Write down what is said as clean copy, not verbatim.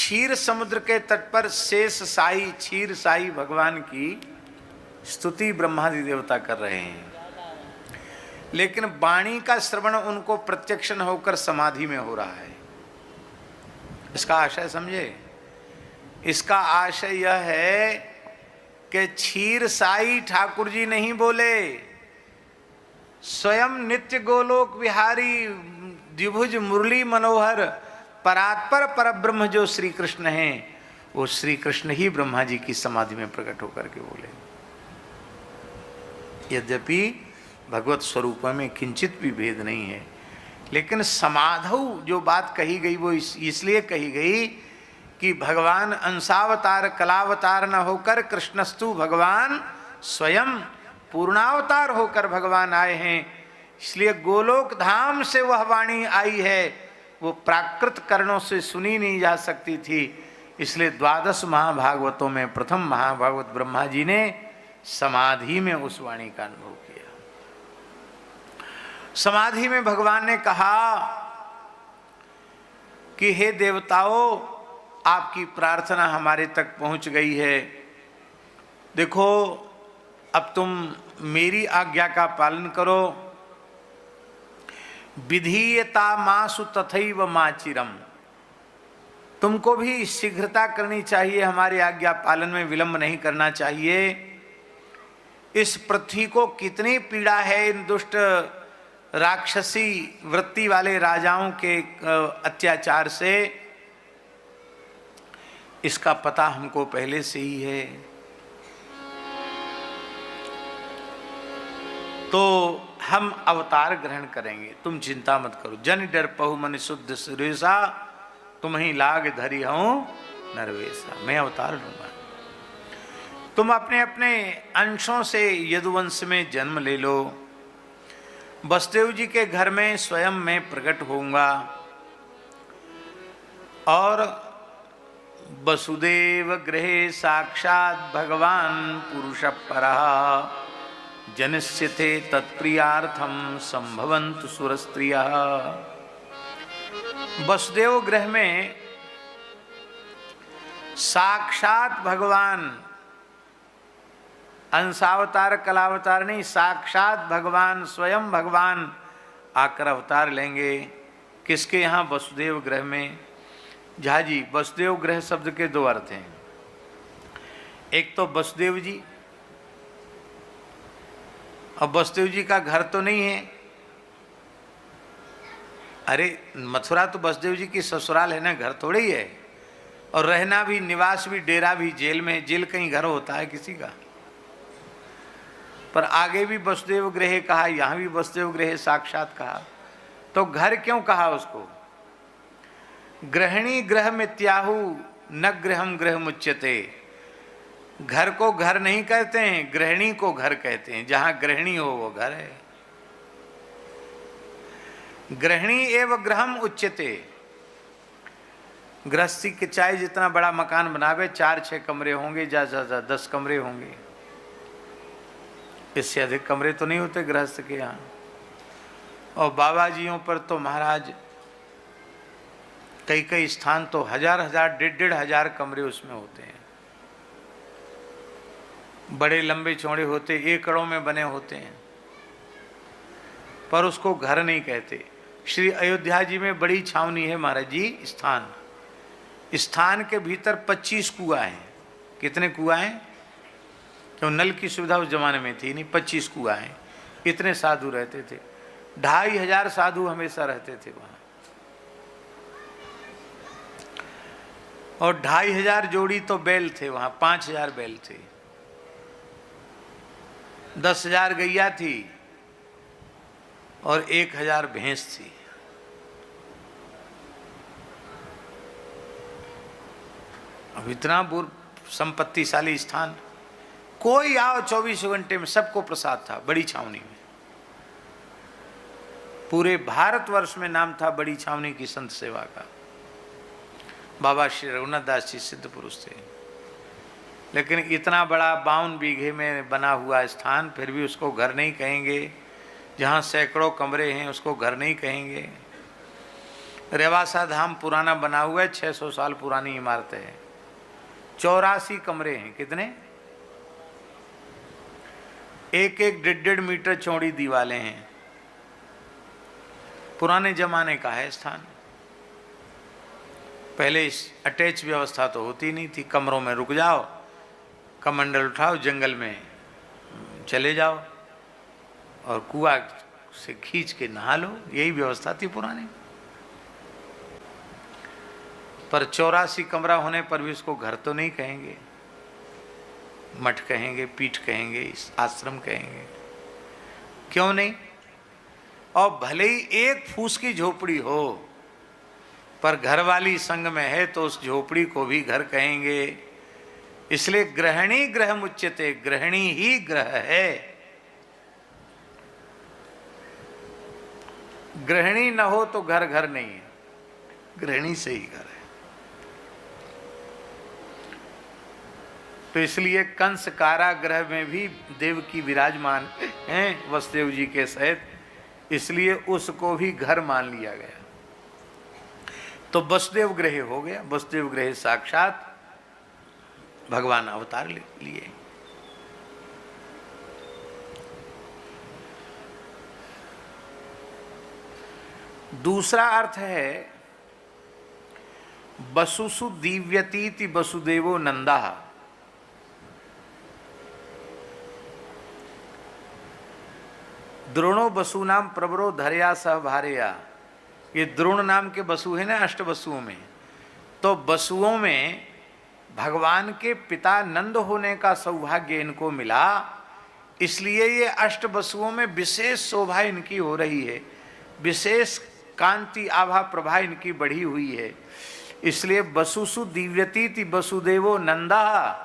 क्षीर समुद्र के तट पर शेष साई क्षीर साई भगवान की स्तुति ब्रह्मादि देवता कर रहे हैं, लेकिन वाणी का श्रवण उनको प्रत्यक्ष न होकर समाधि में हो रहा है। इसका आशय समझे। इसका आशय यह है कि क्षीर साई ठाकुर जी नहीं बोले, स्वयं नित्य गोलोक विहारी द्विभुज मुरली मनोहर परात्पर परब्रह्म जो श्री कृष्ण हैं, वो श्री कृष्ण ही ब्रह्मा जी की समाधि में प्रकट होकर के बोले। यद्यपि भगवत स्वरूप में किंचित भी भेद नहीं है, लेकिन समाधौ जो बात कही गई वो इसलिए कही गई कि भगवान अंशावतार कलावतार न होकर कृष्णस्तु भगवान स्वयं पूर्णावतार होकर भगवान आए हैं। इसलिए गोलोक धाम से वह वाणी आई है, वो प्राकृत कर्णों से सुनी नहीं जा सकती थी। इसलिए 12 महाभागवतों में प्रथम महाभागवत ब्रह्मा जी ने समाधि में उस वाणी का अनुभव किया। समाधि में भगवान ने कहा कि हे देवताओं, आपकी प्रार्थना हमारे तक पहुंच गई है। देखो, अब तुम मेरी आज्ञा का पालन करो। विधीयता मासु तथैव माचिरम, तुमको भी शीघ्रता करनी चाहिए, हमारी आज्ञा पालन में विलंब नहीं करना चाहिए। इस पृथ्वी को कितनी पीड़ा है इन दुष्ट राक्षसी वृत्ति वाले राजाओं के अत्याचार से, इसका पता हमको पहले से ही है। तो हम अवतार ग्रहण करेंगे, तुम चिंता मत करो। जन डर पहु मन शुद्ध सुरेशा, तुम ही लाग धरी हूं नरवेशा, मैं अवतार लूंगा। तुम अपने अपने अंशों से यदुवंश में जन्म ले लो। वसुदेव जी के घर में स्वयं मैं प्रकट होऊंगा और वसुदेव गृहे साक्षात भगवान पुरुष परः जनिष्यते तत्प्रियार्थम संभवन्तु सुरस्त्रिया। वसुदेव गृह में साक्षात भगवान, अंशावतार कलावतार नहीं, साक्षात भगवान स्वयं भगवान आकर अवतार लेंगे। किसके यहाँ? वसुदेव गृह में। झा जी, वसुदेव गृह शब्द के 2 अर्थ हैं। एक तो वसुदेव जी, अब वसुदेव जी का घर तो नहीं है। अरे मथुरा तो वसुदेव जी की ससुराल है ना, घर थोड़ी ही है। और रहना भी, निवास भी, डेरा भी जेल में। जेल कहीं घर होता है किसी का? पर आगे भी वसुदेव गृह कहा, यहाँ भी वसुदेव गृह साक्षात कहा। तो घर क्यों कहा उसको? गृहिणी गृह मित्याहु न गृहम गृह मुच्यते। घर को घर नहीं कहते हैं, गृहिणी को घर कहते हैं। जहां गृहिणी हो वो घर है। गृहिणी एवं गृहम उच्यते। गृहस्थी के चाहे जितना बड़ा मकान बनावे, 4-6 कमरे होंगे, ज्यादा 10 कमरे होंगे, इससे अधिक कमरे तो नहीं होते गृहस्थ के यहाँ। और बाबा जियों पर तो महाराज कई स्थान तो 1000-1000, 1500 कमरे उसमें होते हैं। बड़े लंबे चौड़े होते, एकड़ों में बने होते हैं, पर उसको घर नहीं कहते। श्री अयोध्या जी में बड़ी छावनी है महाराज जी, स्थान के भीतर 25 कुआं हैं। कितने कुआं हैं? क्यों, नल की सुविधा उस जमाने में थी नहीं। 25 कुआं हैं। इतने साधु रहते थे। 2500 साधु हमेशा रहते थे वहाँ। और 2500 जोड़ी तो बैल थे वहाँ, 5000 बैल थे, 10,000 गैया थी और 1000 भैंस थी। अब इतना संपत्तिशाली स्थान, कोई आओ 24 घंटे में सबको प्रसाद था। बड़ी छावनी में, पूरे भारतवर्ष में नाम था बड़ी छावनी की संत सेवा का। बाबा श्री रघुनाथ दास जी सिद्ध पुरुष थे, लेकिन इतना बड़ा 52 बीघे में बना हुआ स्थान, फिर भी उसको घर नहीं कहेंगे। जहाँ सैकड़ों कमरे हैं उसको घर नहीं कहेंगे। रेवासा धाम पुराना बना हुआ है, 600 साल पुरानी इमारत है, 84 कमरे हैं। कितने? एक 1.5 मीटर चौड़ी दीवारें हैं। पुराने जमाने का है स्थान। पहले इस अटैच व्यवस्था तो होती नहीं थी, कमरों में रुक जाओ, कमंडल उठाओ, जंगल में चले जाओ और कुआं से खींच के नहा लो, यही व्यवस्था थी पुरानी। पर 84 कमरा होने पर भी उसको घर तो नहीं कहेंगे, मठ कहेंगे, पीठ कहेंगे, आश्रम कहेंगे। क्यों नहीं? और भले ही एक फूस की झोपड़ी हो, पर घर वाली संग में है तो उस झोपड़ी को भी घर कहेंगे। इसलिए गृहिणी ग्रह मुच्यते, गृहिणी ही ग्रह है। गृहिणी न हो तो घर घर नहीं है, गृहिणी से ही घर है। तो इसलिए कंस कारागृह में भी देवकी विराजमान हैं वसुदेव जी के सहित, इसलिए उसको भी घर मान लिया गया। तो वसुदेव गृह हो गया। वसुदेव गृह साक्षात भगवान अवतार लिए। दूसरा अर्थ है वसुसु दिव्यतीति वसुदेवो नंदा। द्रोणो बसु नाम प्रवरो धरया सह भार्या। ये द्रोण नाम के बसु है ना अष्ट वसुओं में, तो वसुओं में भगवान के पिता नंद होने का सौभाग्य इनको मिला, इसलिए ये अष्ट वसुओं में विशेष शोभा इनकी हो रही है, विशेष कांति आभा प्रभा इनकी बढ़ी हुई है। इसलिए वसुसु दिव्यतीति वसुदेवो नंदा।